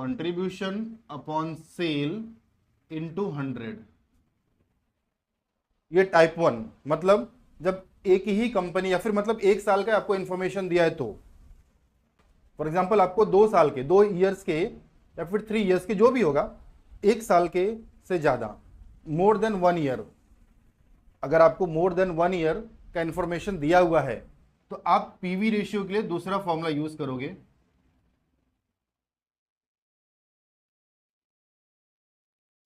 Contribution upon cell into 100। ये type 1, मतलब जब एक ही कंपनी या फिर मतलब एक साल का आपको इंफॉर्मेशन दिया है तो फॉर एग्जांपल आपको 2 साल के, 2 ईयर्स के या फिर 3 ईयर्स के, जो भी होगा, 1 साल के से ज्यादा, मोर देन 1 ईयर, अगर आपको मोर देन 1 ईयर का इंफॉर्मेशन दिया हुआ है तो आप पीवी रेशियो के लिए दूसरा फॉर्मूला यूज करोगे,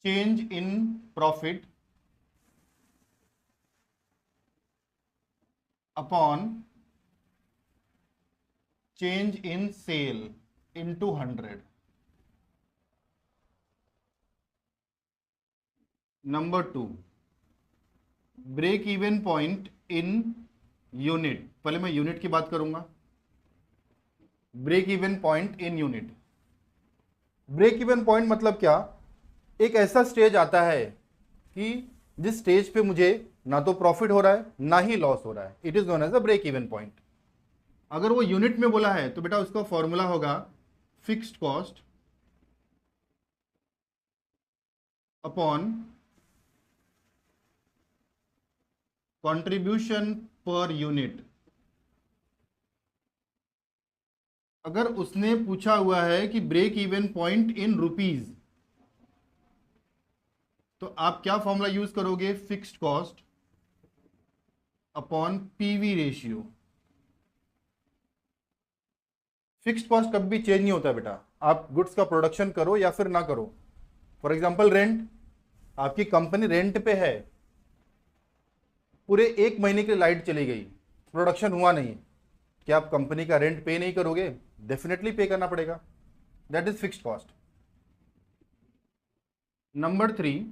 change in profit upon change in sale into 100। Number 2, break even point in unit. पहले मैं यूनिट की बात करूंगा। Break even point in unit, break even point मतलब क्या? एक ऐसा स्टेज आता है कि जिस स्टेज पे मुझे ना तो प्रॉफिट हो रहा है ना ही लॉस हो रहा है, it is known as a break even point. अगर वो यूनिट में बोला है तो बेटा उसका फॉर्मूला होगा fixed cost upon contribution per unit. अगर उसने पूछा हुआ है कि break even point in rupees, तो आप क्या फॉर्मूला यूज करोगे? Fixed cost upon PV ratio. Fixed cost कभी भी चेंज नहीं होता बेटा, आप गुड्स का प्रोडक्शन करो या फिर ना करो। फॉर एग्जांपल रेंट, आपकी कंपनी रेंट पे है, पूरे 1 महीने की लाइट चली गई, प्रोडक्शन हुआ नहीं, क्या आप कंपनी का रेंट पे नहीं करोगे? डेफिनेटली पे करना पड़ेगा। That is fixed cost. Number 3,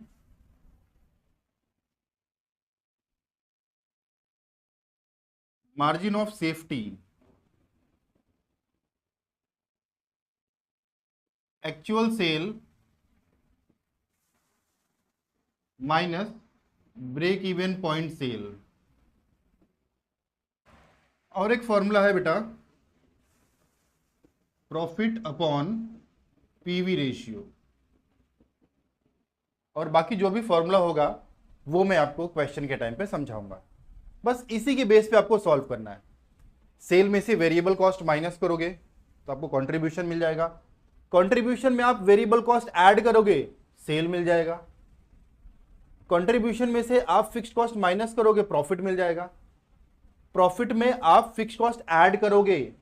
margin of safety actual sale minus break even point sale. और एक फॉर्मूला है बेटा प्रॉफिट अपॉन पीवी रेशियो। और बाकी जो भी फॉर्मूला होगा वो मैं आपको क्वेश्चन के टाइम पे समझाऊंगा। बस इसी के बेस पे आपको सॉल्व करना है। सेल में से वेरिएबल कॉस्ट माइनस करोगे तो आपको कंट्रीब्यूशन मिल जाएगा, कंट्रीब्यूशन में आप वेरिएबल कॉस्ट ऐड करोगे, सेल मिल जाएगा, कंट्रीब्यूशन में से आप फिक्स्ड कॉस्ट माइनस करोगे, प्रॉफिट मिल जाएगा, प्रॉफिट में आप फिक्स्ड कॉस्ट ऐड करोगे